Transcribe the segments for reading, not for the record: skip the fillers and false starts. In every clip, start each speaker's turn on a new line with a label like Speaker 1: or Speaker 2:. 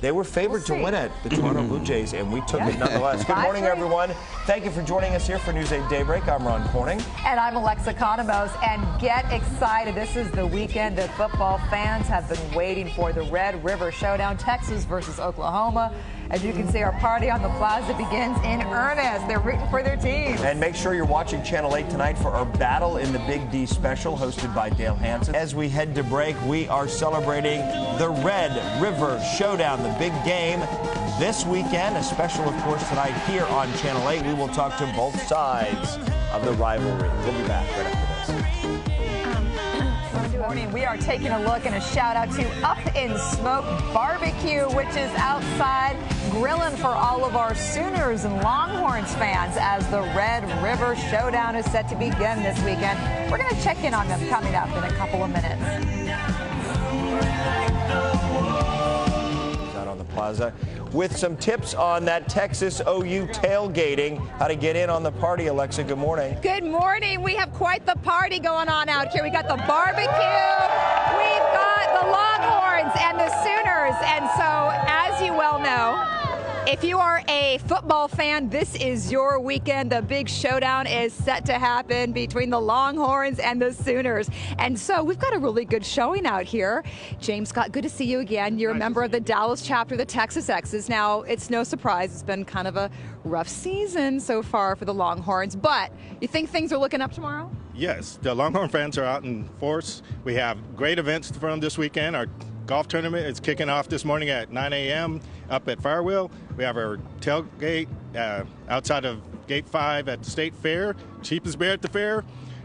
Speaker 1: They were favored to win it, the Toronto Blue Jays, and we took it nonetheless. Good morning, everyone. Thank you for joining us here for News 8 Daybreak. I'm Ron Corning.
Speaker 2: And I'm Alexa Economos. And get excited. This is the weekend that football fans have been waiting for. The Red River Showdown, Texas versus Oklahoma. As you can see, our party on the plaza begins in earnest. They're rooting for their teams.
Speaker 1: And make sure you're watching Channel 8 tonight for our Battle in the Big D special hosted by Dale Hansen. As we head to break, we are celebrating the Red River Showdown, the big game this weekend. A special, of course, tonight here on Channel 8. We will talk to both sides of the rivalry. We'll be back right after this.
Speaker 2: Morning, we are taking a look and a shout out to Up in Smoke Barbecue, which is outside grilling for all of our Sooners and Longhorns fans as the Red River Showdown is set to begin this weekend. We're going to check in on them coming up in a couple of minutes.
Speaker 1: Out on the plaza with some tips on that Texas OU tailgating, how to get in on the party. Alexa, good morning.
Speaker 2: Good morning. We have quite the party going on out here. We got the barbecue, we've got the Longhorns and the Sooners. And so, as you well know, if you are a football fan, this is your weekend. The big showdown is set to happen between the Longhorns and the Sooners. And so we've got a really good showing out here. James Scott, good to see you again. You're a member of the Dallas chapter of the Texas Exes. Now, it's no surprise it's been kind of a rough season so far for the Longhorns, but you think things are looking up tomorrow?
Speaker 3: Yes, the Longhorn fans are out in force. We have great events from this weekend. Our golf tournament is kicking off this morning at 9 a.m. up at Firewheel. We have our tailgate outside of Gate 5 at the State Fair, cheapest beer at the fair.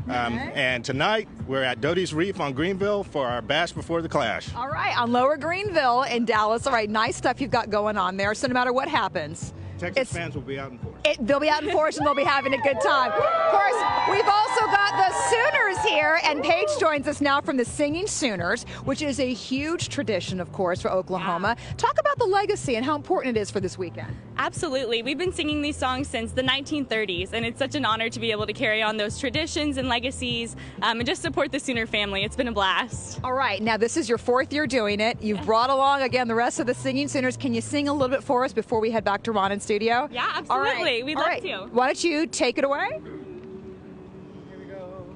Speaker 3: And tonight, we're at Doty's Reef on Greenville for our Bash Before the Clash.
Speaker 2: All right, on Lower Greenville in Dallas. All right, nice stuff you've got going on there. So no matter what happens,
Speaker 3: Texas fans will be out in force.
Speaker 2: They'll be out in force and they'll be having a good time. Of course, we've also got the Sooners here, and Paige joins us now from the Singing Sooners, which is a huge tradition, of course, for Oklahoma. Talk about the legacy and how important it is for this weekend.
Speaker 4: Absolutely. We've been singing these songs since the 1930s, and it's such an honor to be able to carry on those traditions and legacies and just support the Sooner family. It's been a blast.
Speaker 2: All right. Now, this is your fourth year doing it. You've brought along, again, the rest of the Singing Sooners. Can you sing a little bit for us before we head back to Ron in studio?
Speaker 4: Yeah, absolutely. We'd love to.
Speaker 2: Why don't you take it away?
Speaker 4: Here we go.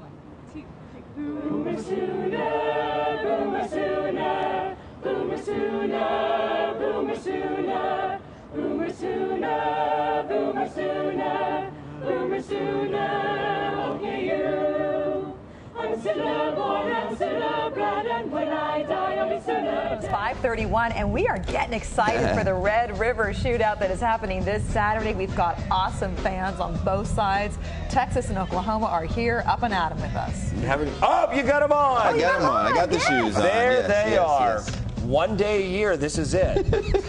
Speaker 5: Boomer Sooner, Boomer Sooner, Boomer Sooner, Boomer Sooner, Boomer Sooner, Boomer Sooner, Boomer Sooner, okay you. I'm Sooner born, I'm Sooner bred, and when I die I'll be Sooner.
Speaker 2: It's 5:31, and we are getting excited for the Red River Shootout that is happening this Saturday. We've got awesome fans on both sides. Texas and Oklahoma are here, up and at 'em with us.
Speaker 1: You got them on.
Speaker 6: I got them on. I got the shoes on.
Speaker 1: There they are.
Speaker 6: Yes.
Speaker 1: One day a year, this is it.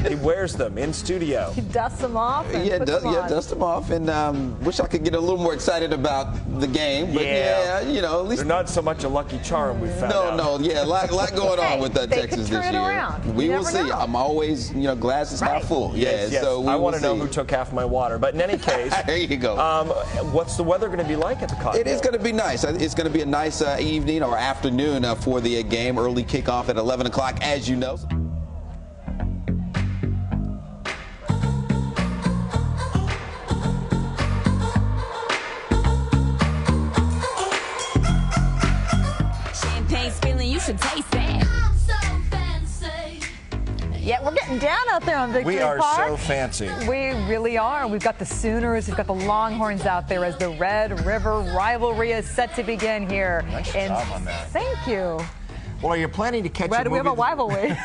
Speaker 1: He wears them in studio.
Speaker 2: He dusts them off and puts them on.
Speaker 6: Dust them off, and wish I could get a little more excited about the game. But at least
Speaker 1: they're not so much a lucky charm. We found out.
Speaker 6: A lot going on with Texas
Speaker 2: turn
Speaker 6: this
Speaker 2: it
Speaker 6: year.
Speaker 2: around.
Speaker 6: We
Speaker 2: You
Speaker 6: will
Speaker 2: never
Speaker 6: see.
Speaker 2: know.
Speaker 6: I'm always, glass is half full.
Speaker 1: Yes.
Speaker 6: So
Speaker 1: I want to know who took half my water. But in any case,
Speaker 6: there you go.
Speaker 1: What's the weather going to be like at the Cotton
Speaker 6: It is going to be nice. It's going to be a nice evening or afternoon for the game. Early kickoff at 11 o'clock, as you know.
Speaker 7: You should taste that. I'm so fancy.
Speaker 2: Yeah, we're getting down out there on Victory Park.
Speaker 1: We are so fancy.
Speaker 2: We really are. We've got the Sooners, we've got the Longhorns out there as the Red River rivalry is set to begin here.
Speaker 1: Nice job on that.
Speaker 2: Thank you.
Speaker 1: Well, are you planning to catch a movie?
Speaker 2: We have a rivalry.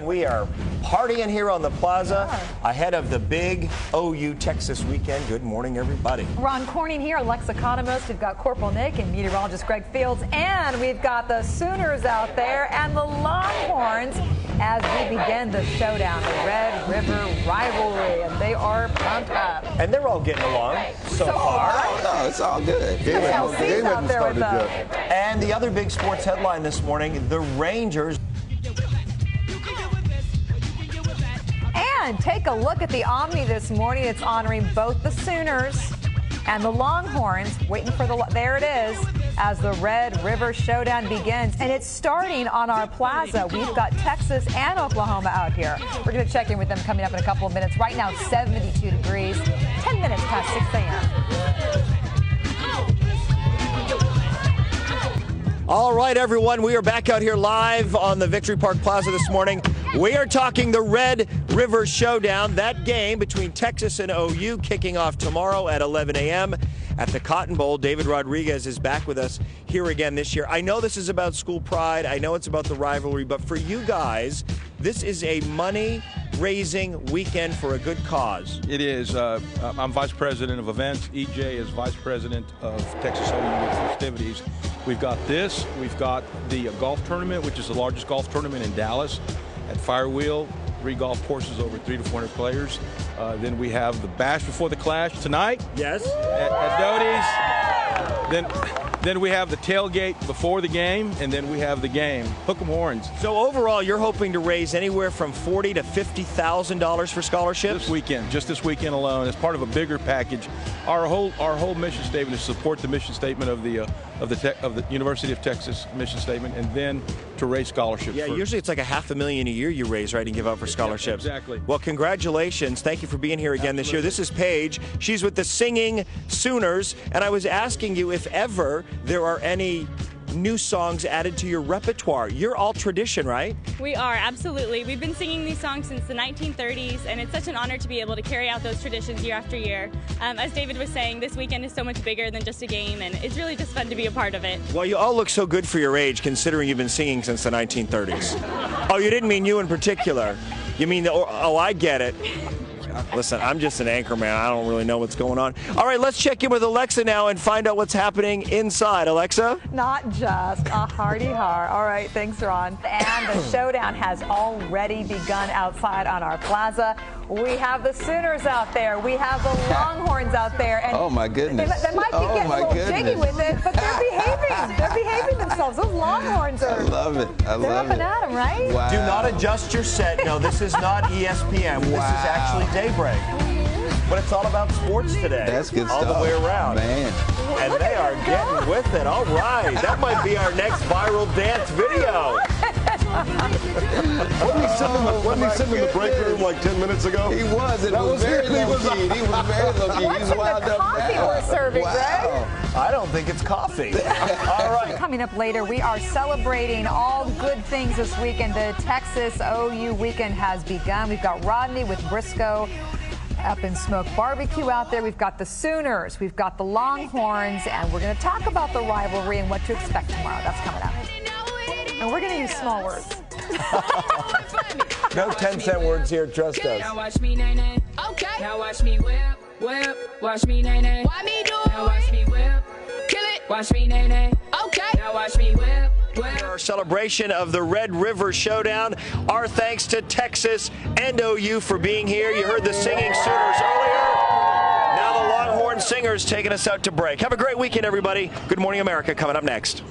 Speaker 1: We are partying here on the plaza ahead of the big OU Texas weekend. Good morning, everybody.
Speaker 2: Ron Corning here, Alexa Economos. We've got Corporal Nick and meteorologist Greg Fields. And we've got the Sooners out there and the Longhorns as we begin the showdown, the Red River rivalry. And they are pumped up.
Speaker 1: And they're all getting along so far.
Speaker 6: No, it's all good.
Speaker 2: Chelsea's out there with us.
Speaker 1: And the other big sports headline this morning, the Rangers.
Speaker 2: And take a look at the Omni this morning. It's honoring both the Sooners and the Longhorns. Waiting for there it is.
Speaker 8: as the Red River Showdown begins. And it's starting on our plaza. We've got Texas and Oklahoma out here. We're going to check in with them coming up in a couple of minutes. Right now, 72 degrees, 10 minutes past 6 a.m.
Speaker 1: All right, everyone, we are back out here live on the Victory Park Plaza this morning. We are talking the Red River Showdown, that game between Texas and OU kicking off tomorrow at 11 a.m. at the Cotton Bowl. David Rodriguez is back with us here again this year. I know this is about school pride. I know it's about the rivalry, but for you guys, this is a money-raising weekend for a good cause.
Speaker 9: It is. I'm Vice President of Events. EJ is Vice President of Texas OU Festivities. We've got this. We've got the golf tournament, which is the largest golf tournament in Dallas at Firewheel. 3 golf courses, over 300 to 400 players. Then we have the Bash Before the Clash tonight.
Speaker 1: Yes.
Speaker 9: At Doty's. Then we have the tailgate before the game, and then we have the game. Hook 'em horns.
Speaker 1: So overall, you're hoping to raise anywhere from $40,000 to $50,000 for scholarships?
Speaker 9: This weekend, just this weekend alone, as part of a bigger package. Our whole mission statement is to support the mission statement of the University of Texas mission statement, and then to raise scholarships.
Speaker 1: Yeah, usually it's like $500,000 a year you raise, right, and give out for scholarships.
Speaker 9: Exactly.
Speaker 1: Well, congratulations. Thank you for being here again this year. This is Paige. She's with the Singing Sooners, and I was asking you if ever there are any new songs added to your repertoire. You're all tradition, right?
Speaker 4: We are, absolutely. We've been singing these songs since the 1930s, and it's such an honor to be able to carry out those traditions year after year. As David was saying, this weekend is so much bigger than just a game, and it's really just fun to be a part of it.
Speaker 1: Well, you all look so good for your age, considering you've been singing since the 1930s. Oh, you didn't mean you in particular. You mean, I get it. Listen, I'm just an anchor man. I don't really know what's going on. All right, let's check in with Alexa now and find out what's happening inside. Alexa?
Speaker 8: Not just a hearty har. All right, thanks, Ron. And the showdown has already begun outside on our plaza. We have the Sooners out there. We have the Longhorns out there. And
Speaker 6: oh, my goodness.
Speaker 8: They might be getting a little jiggy with it, but they're behaving. They're behaving themselves. Those Longhorns are.
Speaker 6: I love it.
Speaker 8: They're up and at 'em, right?
Speaker 6: Wow.
Speaker 1: Do not adjust your set. No, this is not ESPN. This is actually Daybreak. But it's all about sports today.
Speaker 6: That's good
Speaker 1: all
Speaker 6: stuff.
Speaker 1: All the way around.
Speaker 6: Man.
Speaker 1: And they are getting with it. All right. That might be our next viral dance video.
Speaker 10: Wasn't he sitting in the break room like 10 minutes ago?
Speaker 6: He was. It was very low-key. He was very low-key.
Speaker 8: What's in the coffee we're serving, Greg?
Speaker 1: I don't think it's coffee. All right.
Speaker 8: Coming up later, we are celebrating all good things this weekend. The Texas OU weekend has begun. We've got Rodney with Briscoe up in Smoke Barbecue out there. We've got the Sooners. We've got the Longhorns. And we're going to talk about the rivalry and what to expect tomorrow. That's coming up. And we're going to use small words.
Speaker 1: No 10-cent words here. Trust us.
Speaker 5: Now watch me, nay. Okay. Now watch me whip. Watch me, nay. Why me do it? Now watch me whip. Kill it. Watch me, nay. Okay. Now watch me whip.
Speaker 1: Our celebration of the Red River Showdown. Our thanks to Texas and OU for being here. You heard the Singing Sooners earlier. Now the Longhorn Singers taking us out to break. Have a great weekend, everybody. Good Morning America coming up next.